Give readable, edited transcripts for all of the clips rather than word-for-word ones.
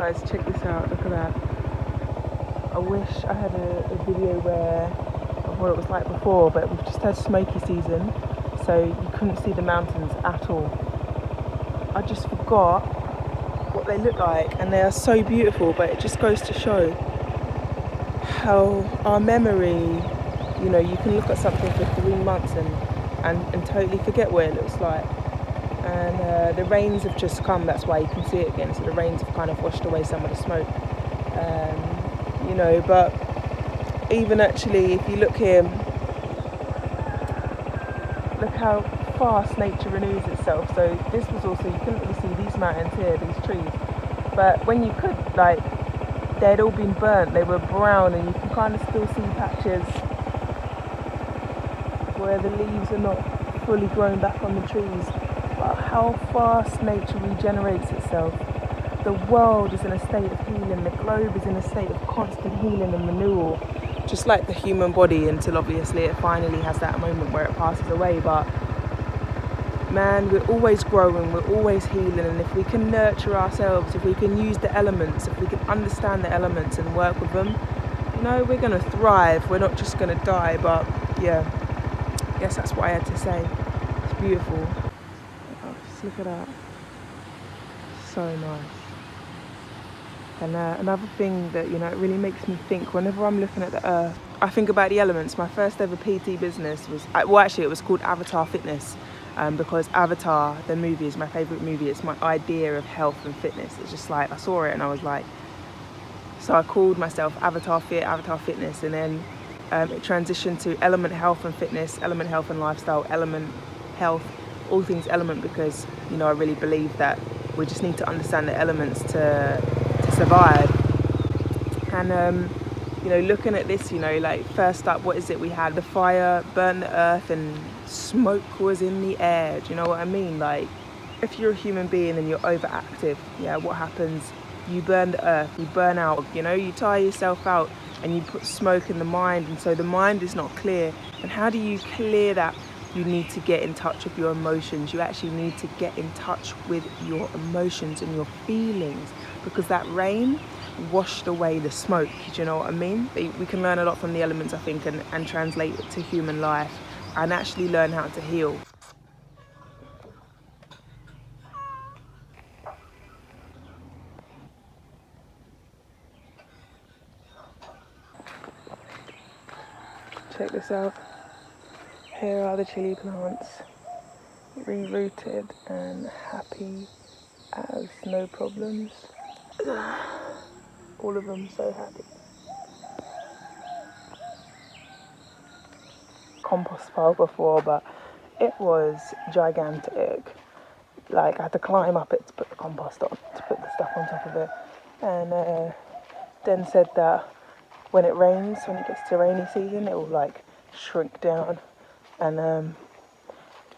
Guys, check this out, look at that. I wish I had a video of what it was like before, but we've just had smoky season, so you couldn't see the mountains at all. I just forgot what they look like, and they are so beautiful, but it just goes to show how our memory, you know, you can look at something for 3 months and totally forget what it looks like. And the rains have just come, that's why you can see it again. So the rains have kind of washed away some of the smoke, you know. But even actually, if you look here, look how fast nature renews itself. So this was also, you couldn't really see these mountains here, these trees, but when you could, like, they'd all been burnt, they were brown, and you can kind of still see patches where the leaves are not fully grown back on the trees. But how fast nature regenerates itself. The world is in a state of healing, the globe is in a state of constant healing and renewal, just like the human body, until obviously it finally has that moment where it passes away. But man, we're always growing, we're always healing, and if we can nurture ourselves, if we can use the elements, if we can understand the elements and work with them, you know, we're going to thrive. We're not just going to die. But yeah, I guess that's what I had to say. It's beautiful. Just look at that. So nice. And another thing that, you know, it really makes me think whenever I'm looking at the earth, I think about the elements. My first ever PT business was, well, actually it was called Avatar Fitness, because Avatar, the movie, is my favourite movie. It's my idea of health and fitness. It's just like, I saw it and I was like, so I called myself Avatar Fit, Avatar Fitness, and then it transitioned to Element Health and Fitness, Element Health and Lifestyle, Element Health, all things element, because, you know, I really believe that we just need to understand the elements to survive. And you know, looking at this, you know, like, first up, what is it we had? The fire burned the earth and smoke was in the air. Do you know what I mean? Like, if you're a human being and you're overactive, yeah, what happens? You burn the earth, you burn out, you know, you tire yourself out, and you put smoke in the mind, and so the mind is not clear. And how do you clear that? You need to get in touch with your emotions. You actually need to get in touch with your emotions and your feelings, because that rain washed away the smoke. Do you know what I mean? We can learn a lot from the elements, I think, and translate it to human life and actually learn how to heal. Check this out. Here are the chili plants, re-rooted and happy as no problems. All of them so happy. Compost pile before, but it was gigantic. Like, I had to climb up it to put the compost on, to put the stuff on top of it. And Den said that when it rains, when it gets to rainy season, it will like shrink down. And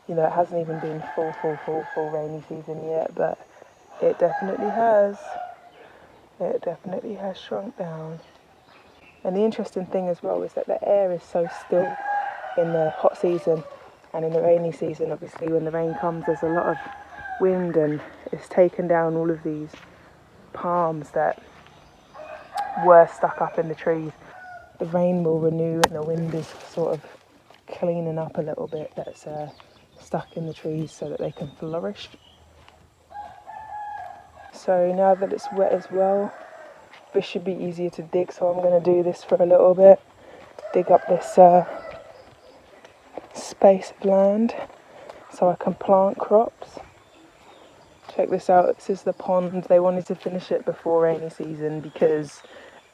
you know, it hasn't even been full rainy season yet, but it definitely has. It definitely has shrunk down. And the interesting thing as well is that the air is so still in the hot season, and in the rainy season, obviously, when the rain comes, there's a lot of wind, and it's taken down all of these palms that were stuck up in the trees. The rain will renew, and the wind is sort of cleaning up a little bit that's stuck in the trees so that they can flourish. So now that it's wet as well, this should be easier to dig, so I'm going to do this for a little bit. Dig up this space of land so I can plant crops. Check this out, this is the pond. They wanted to finish it before rainy season because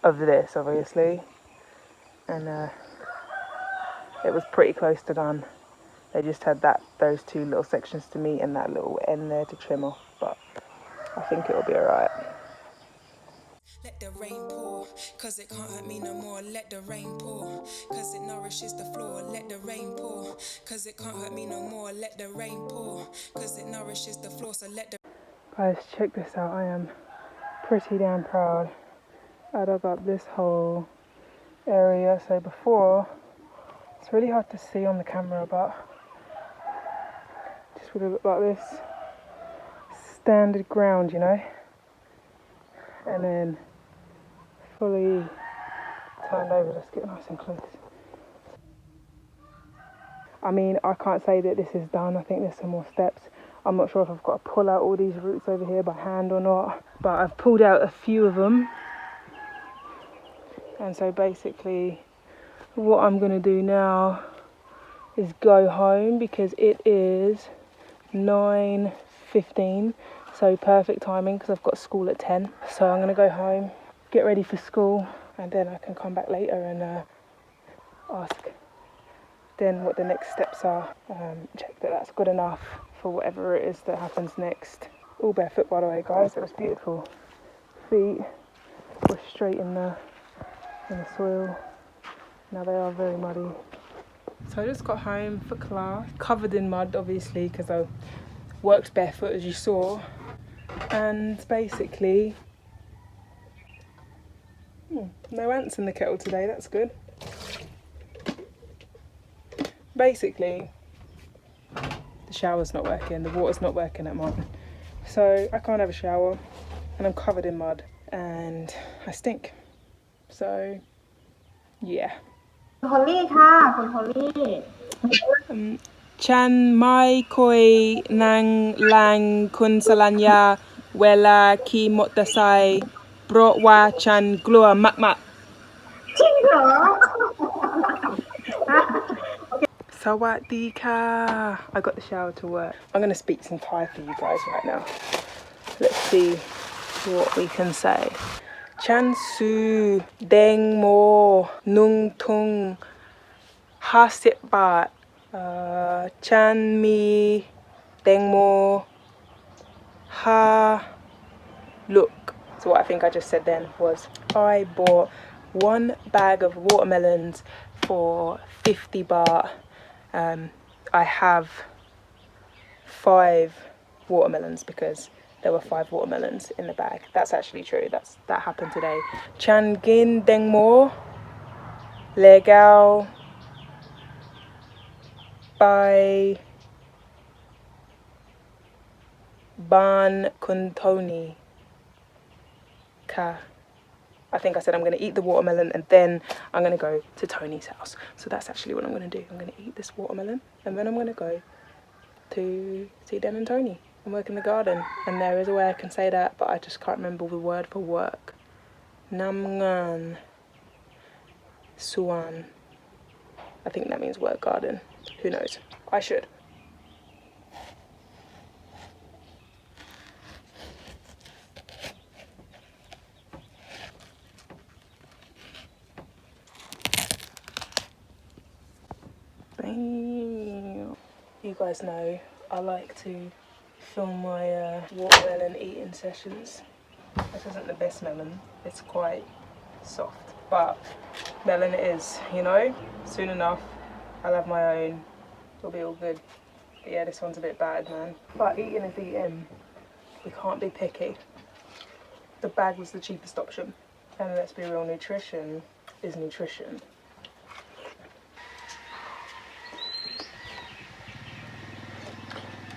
of this, obviously. And it was pretty close to done. They just had those two little sections to meet and that little end there to trim off, but I think it'll be alright. Let the rain pour, cause it can't hurt me no more. Let the rain pour, cause it nourishes the floor. Let the rain pour, cause it can't hurt me no more. Let the rain pour, cause it nourishes the floor. So let the... Guys, check this out. I am pretty damn proud. I dug up this whole area. So before, it's really hard to see on the camera, but just would have looked like this. Standard ground, you know. and then fully turned over. Let's get nice and close. I mean, I can't say that this is done. I think there's some more steps. I'm not sure if I've got to pull out all these roots over here by hand or not, but I've pulled out a few of them. And so basically what I'm going to do now is go home because it is 9:15, so perfect timing because I've got school at 10. So I'm going to go home, get ready for school, and then I can come back later and ask then what the next steps are, check that that's good enough for whatever it is that happens next. All barefoot, by the way, guys. It was beautiful. Feet were straight in the soil. Now they are very muddy. So I just got home for class, covered in mud obviously because I worked barefoot as you saw, and basically no ants in the kettle today, that's good. Basically the shower's not working, the water's not working at mine, so I can't have a shower and I'm covered in mud and I stink, so yeah. คุณฮอลลี่ค่ะคุณฮอลลี่ ฉันไม่ค่อยนั่งหลังคุณสรัญญาเวลาขี่มอเตอร์ไซค์เพราะว่าฉันกลัวมาก จริงเหรอ ๆ Sawadika. I got the shower to work. I'm going to speak some Thai for you guys right now. Let's see what we can say. Chan su deng mo nung tung 50 baht. Chan mi deng mo ha look. So what I think I just said then was I bought one bag of watermelons for 50 baht. I have 5 watermelons because there were 5 watermelons in the bag. That's actually true. That happened today. Chan gin deng mo legal by Ban Kuntoni Ka. I think I said I'm going to eat the watermelon and then I'm going to go to Tony's house. So that's actually what I'm going to do. I'm going to eat this watermelon and then I'm going to go to see Dan and Tony and work in the garden. And there is a way I can say that, but I just can't remember the word for work. Namngan Suan. I think that means work garden. Who knows? I should. You guys know I like to film my watermelon eating sessions. This isn't the best melon, it's quite soft, but melon it is, you know? Soon enough I'll have my own, it'll be all good. But yeah, this one's a bit bad, man. But eating is eating, we can't be picky. The bag was the cheapest option, and let's be real, nutrition is nutrition.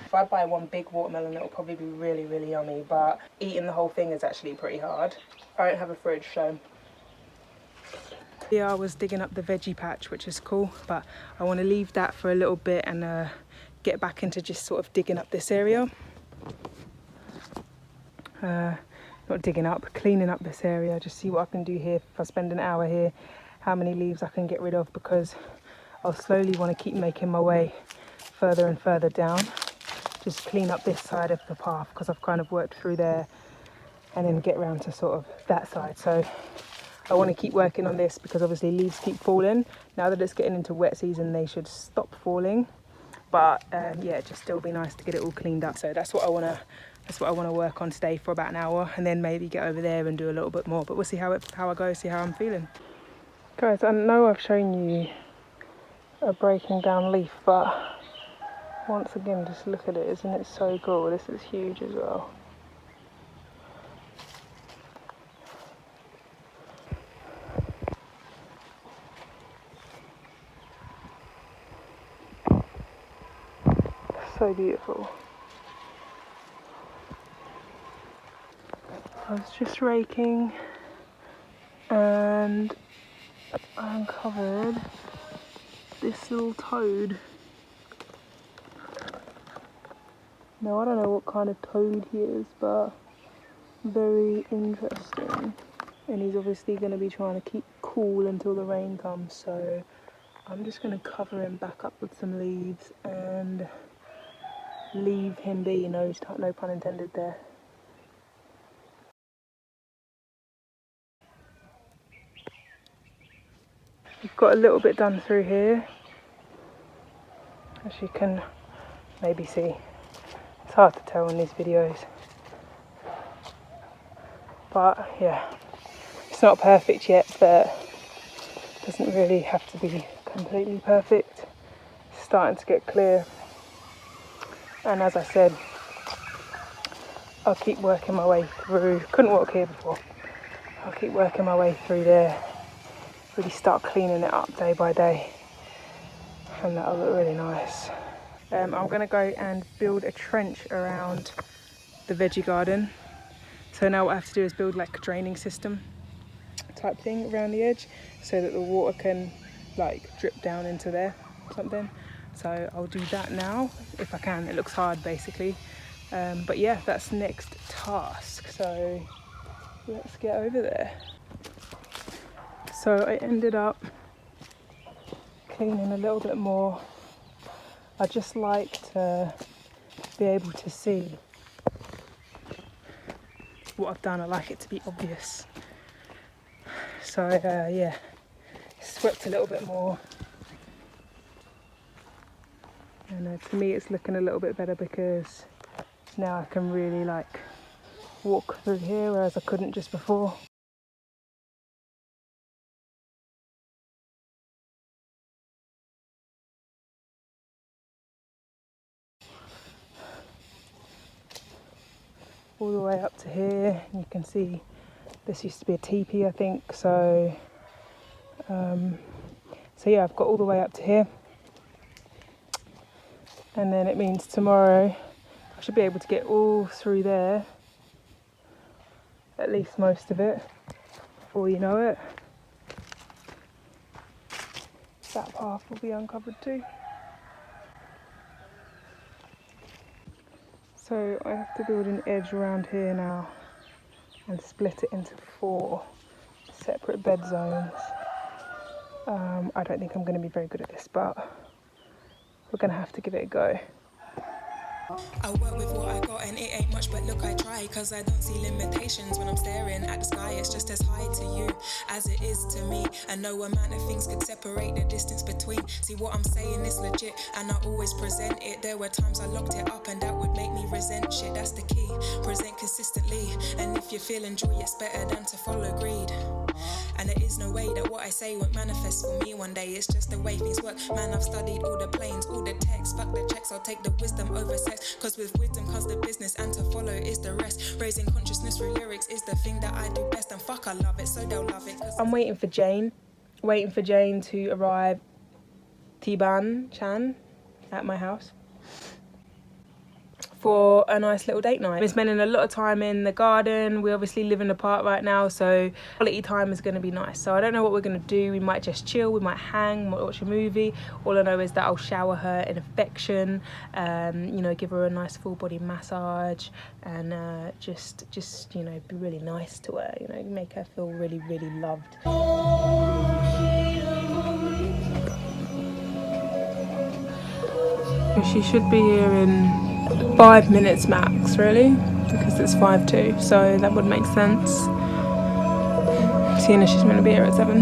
If I buy one big watermelon, it'll probably be really, really yummy, but eating the whole thing is actually pretty hard. I don't have a fridge, so. Yeah, I was digging up the veggie patch, which is cool, but I want to leave that for a little bit and get back into just sort of digging up this area. Not digging up, cleaning up this area, just see what I can do here. If I spend an hour here, how many leaves I can get rid of, because I'll slowly want to keep making my way further and further down. Just clean up this side of the path because I've kind of worked through there and then get round to sort of that side. So I want to keep working on this because obviously leaves keep falling. Now that it's getting into wet season, they should stop falling. But yeah, just still be nice to get it all cleaned up. So that's what I want to work on today for about an hour, and then maybe get over there and do a little bit more. But we'll see how I go, see how I'm feeling. Guys, I know I've shown you a breaking down leaf, but once again, just look at it, isn't it so cool? This is huge as well. So beautiful. I was just raking and I uncovered this little toad. Now I don't know what kind of toad he is, but very interesting. And he's obviously going to be trying to keep cool until the rain comes, so I'm just going to cover him back up with some leaves and leave him be, no pun intended there. We've got a little bit done through here, as you can maybe see. It's hard to tell in these videos, but yeah, it's not perfect yet, but it doesn't really have to be completely perfect. It's starting to get clear, and as I said, I'll keep working my way through. Couldn't walk here before. I'll keep working my way through there, really start cleaning it up day by day, and that'll look really nice. I'm going to go and build a trench around the veggie garden. So now what I have to do is build like a draining system type thing around the edge so that the water can like drip down into there or something. So I'll do that now if I can. It looks hard basically, but yeah, that's next task, so let's get over there. So I ended up cleaning a little bit more. I just like to be able to see what I've done. I like it to be obvious. So yeah, swept a little bit more. And to me it's looking a little bit better because now I can really like walk through here, whereas I couldn't just before. All the way up to here, you can see this used to be a teepee, I think, so yeah, I've got all the way up to here, and then it means tomorrow I should be able to get all through there, at least most of it, before you know it. That path will be uncovered too. So I have to build an edge around here now and split it into 4 separate bed zones. I don't think I'm going to be very good at this, but we're going to have to give it a go. I work with what I got and it ain't much, but look, I try, cause I don't see limitations when I'm staring at the sky. It's just as high to you as it is to me, and no amount of things could separate the distance between. See, what I'm saying is legit and I always present it. There were times I locked it up and that would make me resent shit. That's the key, present consistently, and if you're feeling joy, it's better than to follow greed. And there is no way that what I say won't manifest for me one day. It's just the way things work. Man, I've studied all the planes, all the texts. Fuck the checks, I'll take the wisdom over sex. Cause with wisdom comes the business, and to follow is the rest. Raising consciousness through lyrics is the thing that I do best. And fuck, I love it, so they'll love it. I'm waiting for Jane to arrive, Tiban Chan, at my house for a nice little date night. We're spending a lot of time in the garden. We obviously live in the park right now, so quality time is going to be nice. So I don't know what we're going to do. We might just chill, we might hang, might watch a movie. All I know is that I'll shower her in affection, you know, give her a nice full body massage, and just you know, be really nice to her, you know, make her feel really, really loved. She should be here in 5 minutes max, really, because it's 5:02, so that would make sense, seeing as she's meant to be here at 7.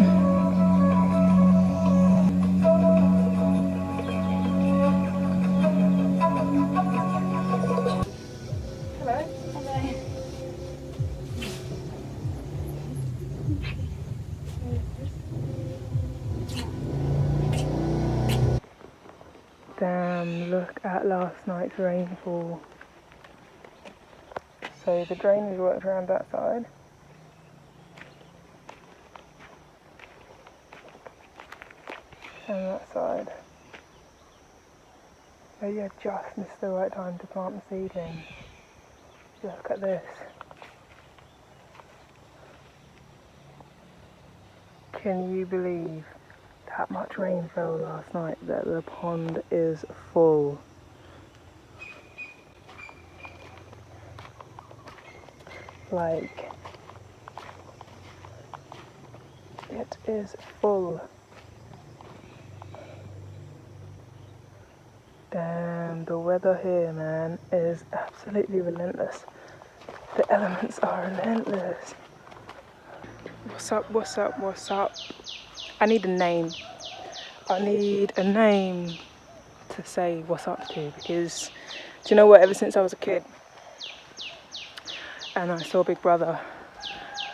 Hello. Hello. Damn, look at last night's rainfall. So the drainage worked around that side. And that side. So yeah, just missed the right time to plant the seedling. Look at this. Can you believe that much rain fell last night that the pond is full? Like, it is full. Damn, the weather here, man, is absolutely relentless. The elements are relentless. What's up, what's up, what's up? I need a name. I need a name to say what's up to, because, do you know what, ever since I was a kid and I saw Big Brother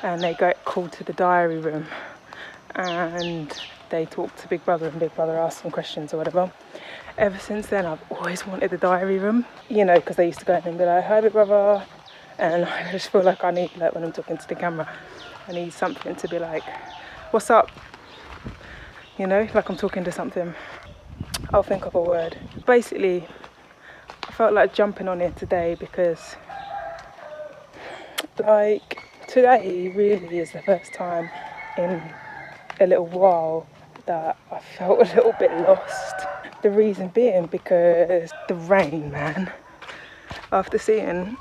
and they got called to the diary room and they talked to Big Brother and Big Brother asked them questions or whatever, ever since then I've always wanted the diary room, you know, because they used to go in and be like, hi Big Brother, and I just feel like I need, like when I'm talking to the camera, I need something to be like, what's up, you know, like I'm talking to something. I'll think of a word. Basically, I felt like jumping on it today because, like, today really is the first time in a little while that I felt a little bit lost. The reason being because the rain, man. After seeing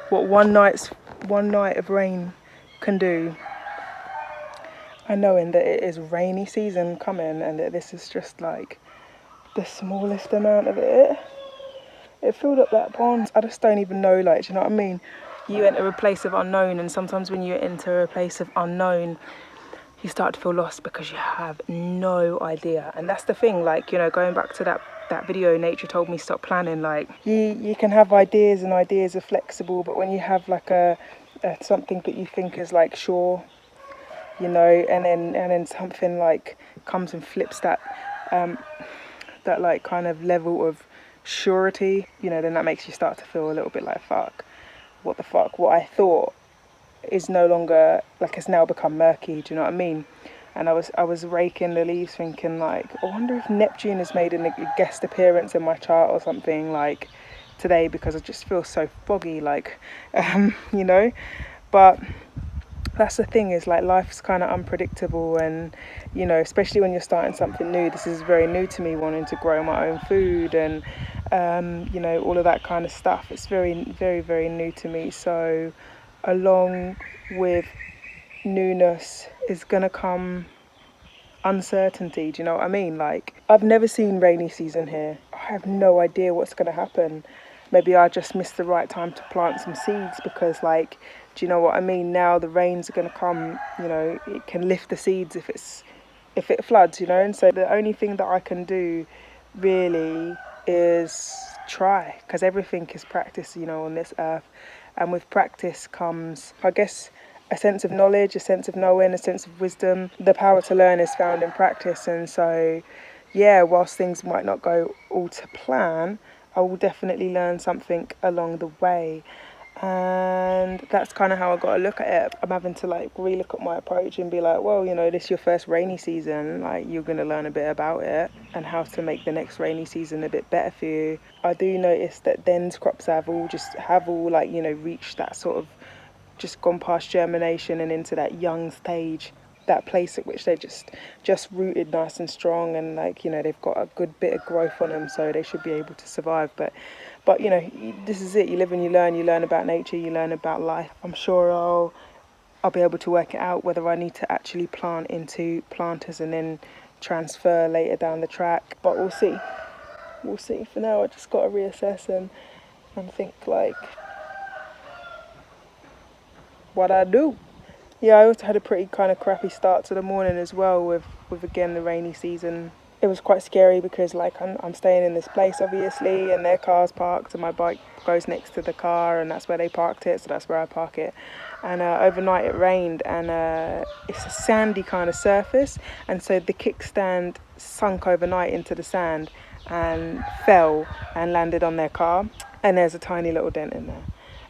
what one night of rain can do, and knowing that it is rainy season coming and that this is just like the smallest amount of it filled up that pond. I just don't even know, like, do you know what I mean? You enter a place of unknown, and sometimes when you enter a place of unknown, you start to feel lost because you have no idea. And that's the thing, like, you know, going back to that video, Nature Told Me Stop Planning, like, you can have ideas and ideas are flexible, but when you have like a something that you think is like sure, you know, and then something like comes and flips that like kind of level of surety, you know, then that makes you start to feel a little bit like, fuck, what the fuck, what I thought is no longer, like, it's now become murky, do you know what I mean? And I was raking the leaves thinking, like, I wonder if Neptune has made a guest appearance in my chart or something, like, today, because I just feel so foggy, like, you know, but that's the thing, is like life's kind of unpredictable, and you know, especially when you're starting something new. This is very new to me, wanting to grow my own food and you know, all of that kind of stuff. It's very, very, very new to me. So along with newness is gonna come uncertainty, do you know what I mean? Like, I've never seen rainy season here. I have no idea what's gonna happen. Maybe I just missed the right time to plant some seeds, because, like, do you know what I mean? Now the rains are gonna come, you know, it can lift the seeds if it floods, you know. And so the only thing that I can do really is try, because everything is practice, you know, on this earth. And with practice comes, I guess, a sense of knowledge, a sense of knowing, a sense of wisdom. The power to learn is found in practice. And so, yeah, whilst things might not go all to plan, I will definitely learn something along the way. And that's kind of how I got to look at it. I'm having to like relook at my approach and be like, well, you know, this is your first rainy season, like you're going to learn a bit about it and how to make the next rainy season a bit better for you. I do notice that Den's crops have all like, you know, reached that sort of, just gone past germination and into that young stage, that place at which they just rooted nice and strong, and like, you know, they've got a good bit of growth on them, so they should be able to survive. But you know, this is it. You live and you learn about nature, you learn about life. I'm sure I'll be able to work it out whether I need to actually plant into planters and then transfer later down the track. But we'll see. For now, I just got to reassess and think, like, what I do. Yeah, I also had a pretty kind of crappy start to the morning as well with again the rainy season. It was quite scary because, like, I'm staying in this place obviously, and their car's parked and my bike goes next to the car, and that's where they parked it, so that's where I park it. And overnight it rained, and it's a sandy kind of surface, and so the kickstand sunk overnight into the sand and fell and landed on their car, and there's a tiny little dent in there.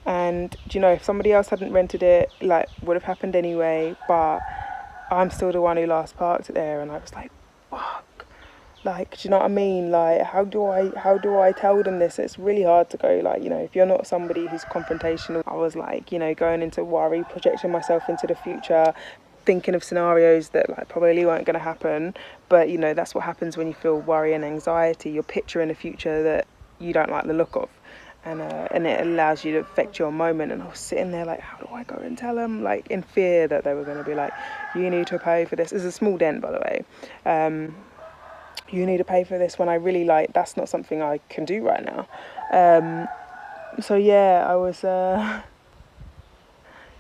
And do you know, if somebody else hadn't rented it, like, would have happened anyway, but I'm still the one who last parked it there, and I was like, fuck. Like, do you know what I mean? Like, how do I tell them this? It's really hard to go, like, you know, if you're not somebody who's confrontational. I was like, you know, going into worry, projecting myself into the future, thinking of scenarios that like probably weren't going to happen, but you know, that's what happens when you feel worry and anxiety. You're picturing a future that you don't like the look of, and it allows you to affect your moment. And I was sitting there like, how do I go and tell them, like in fear that they were going to be like, you need to pay for this. It's a small dent, by the way. You need to pay for this, when I really, like, that's not something I can do right now. So yeah, I was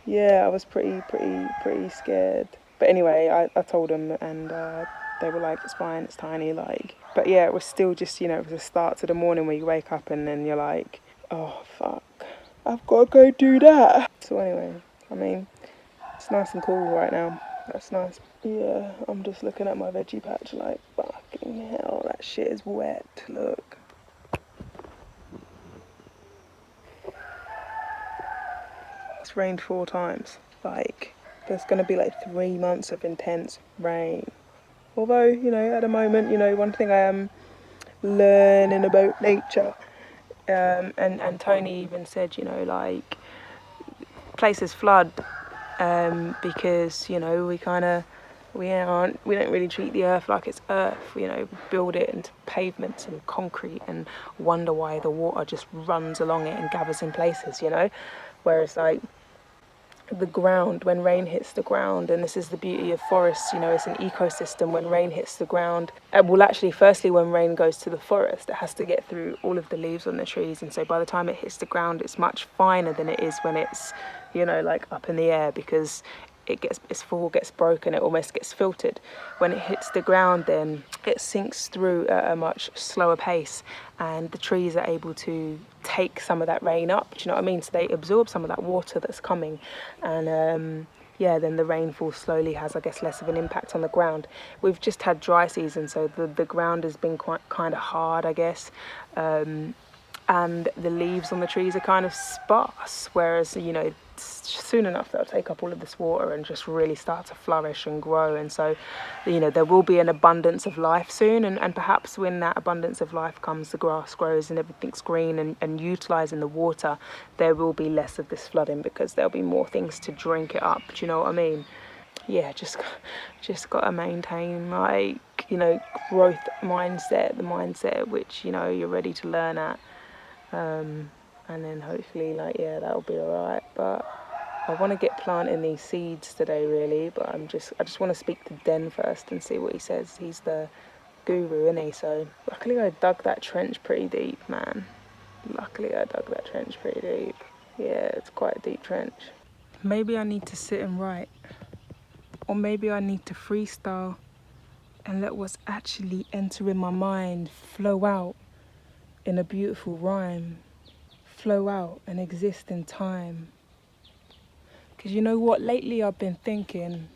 yeah, I was pretty scared. But anyway, I told them, and they were like, it's fine, it's tiny, like. But yeah, it was still just, you know, it was a start to the morning where you wake up and then you're like, oh fuck, I've got to go do that. So anyway, I mean, it's nice and cool right now. That's nice. Yeah, I'm just looking at my veggie patch like, fucking hell, that shit is wet. Look. It's rained 4 times. Like, there's going to be like 3 months of intense rain. Although, you know, at the moment, you know, one thing I am learning about nature, and Tony even said, you know, like, places flood because, you know, we don't really treat the earth like it's earth. You know, build it into pavements and concrete and wonder why the water just runs along it and gathers in places, you know. Whereas like the ground, when rain hits the ground, and this is the beauty of forests, you know, it's an ecosystem. When rain hits the ground, well, actually, firstly, when rain goes to the forest, it has to get through all of the leaves on the trees, and so by the time it hits the ground, it's much finer than it is when it's, you know, like up in the air, because its fall gets broken, it almost gets filtered. When it hits the ground, then it sinks through at a much slower pace, and the trees are able to take some of that rain up, do you know what I mean? So they absorb some of that water that's coming, and yeah, then the rainfall slowly has, I guess, less of an impact on the ground. We've just had dry season, so the ground has been quite kind of hard, I guess, and the leaves on the trees are kind of sparse, whereas, you know, soon enough they'll take up all of this water and just really start to flourish and grow. And so, you know, there will be an abundance of life soon, and perhaps when that abundance of life comes, the grass grows and everything's green and utilising the water, there will be less of this flooding, because there'll be more things to drink it up, do you know what I mean? Yeah, just got to maintain, like, you know, growth mindset, the mindset which, you know, you're ready to learn at. And then hopefully, like, yeah, that'll be alright. But I want to get planting these seeds today, really. But I just want to speak to Den first and see what he says. He's the guru, isn't he? So luckily I dug that trench pretty deep, man. Luckily I dug that trench pretty deep. Yeah, it's quite a deep trench. Maybe I need to sit and write, or maybe I need to freestyle and let what's actually entering my mind flow out in a beautiful rhyme. Flow out and exist in time. Because you know what, lately I've been thinking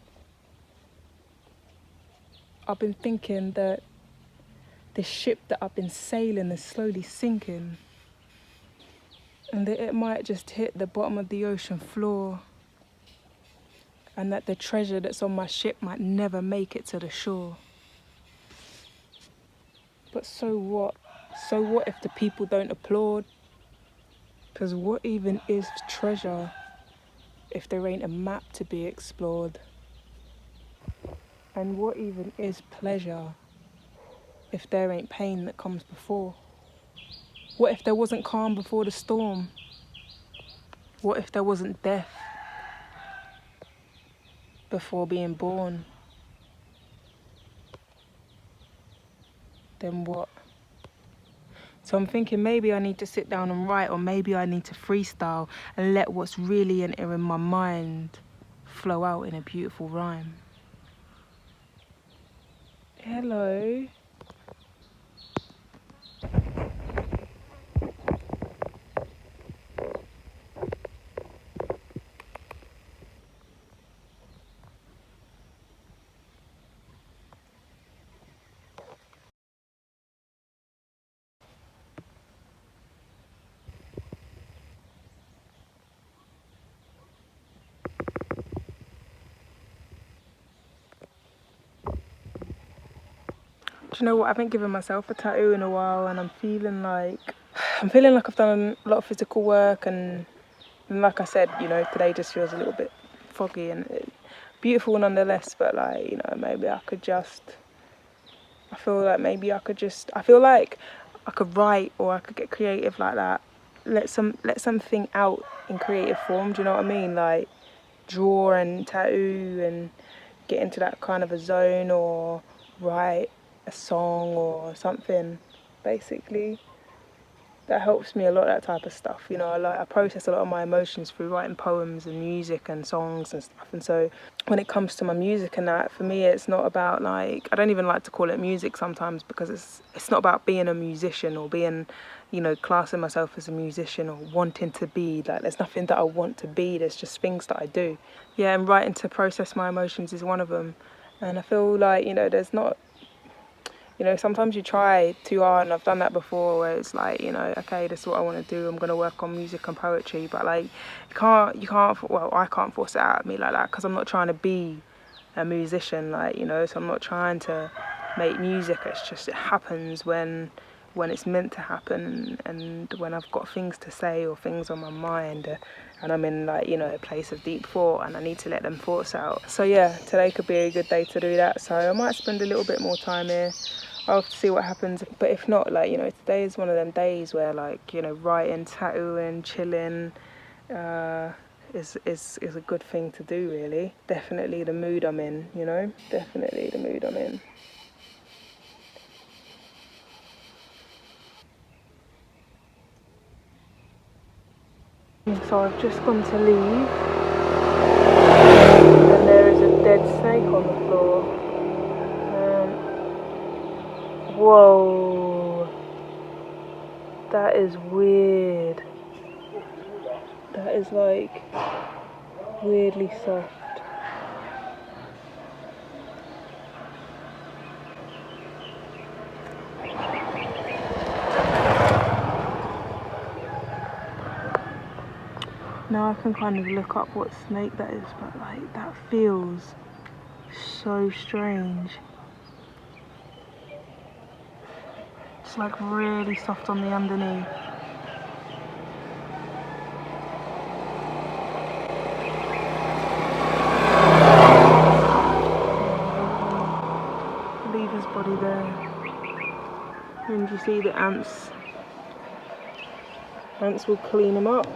that the ship that I've been sailing is slowly sinking, and that it might just hit the bottom of the ocean floor, and that the treasure that's on my ship might never make it to the shore. But so what? So what if the people don't applaud? Because what even is treasure if there ain't a map to be explored? And what even is pleasure if there ain't pain that comes before? What if there wasn't calm before the storm? What if there wasn't death before being born? Then what? So I'm thinking maybe I need to sit down and write, or maybe I need to freestyle and let what's really in my mind flow out in a beautiful rhyme. Hello. Do you know what? I haven't given myself a tattoo in a while, and I'm feeling like I've done a lot of physical work, and like I said, you know, today just feels a little bit foggy, and beautiful nonetheless, but like, you know, maybe I could just, I feel like maybe I could just, I feel like I could write or I could get creative like that. Let something out in creative form, do you know what I mean? Like draw and tattoo and get into that kind of a zone, or write a song or something, basically. That helps me a lot, that type of stuff, you know. I process a lot of my emotions through writing poems and music and songs and stuff. And so when it comes to my music and that, for me it's not about, like, I don't even like to call it music sometimes, because it's not about being a musician or being, you know, classing myself as a musician or wanting to be. Like, there's nothing that I want to be, there's just things that I do. Yeah, and writing to process my emotions is one of them. And I feel like, you know, there's not, you know, sometimes you try too hard, and I've done that before, where it's like, you know, okay, this is what I want to do, I'm going to work on music and poetry, but like, you can't, well, I can't force it out of me like that, because I'm not trying to be a musician, like, you know, so I'm not trying to make music, it's just, it happens when it's meant to happen, and when I've got things to say or things on my mind, and I'm in, like, you know, a place of deep thought, and I need to let them thoughts out. So yeah, today could be a good day to do that, so I might spend a little bit more time here. I'll have to see what happens, but if not, like, you know, today is one of them days where, like, you know, writing, tattooing, chilling is a good thing to do, really. Definitely the mood I'm in, you know, definitely the mood I'm in. So I've just gone to leave, and there is a dead snake on the floor. Whoa, that is weird. That is like weirdly soft. Now I can kind of look up what snake that is, but like, that feels so strange. It's like really soft on the underneath. Leave his body there. And you see the ants will clean him up.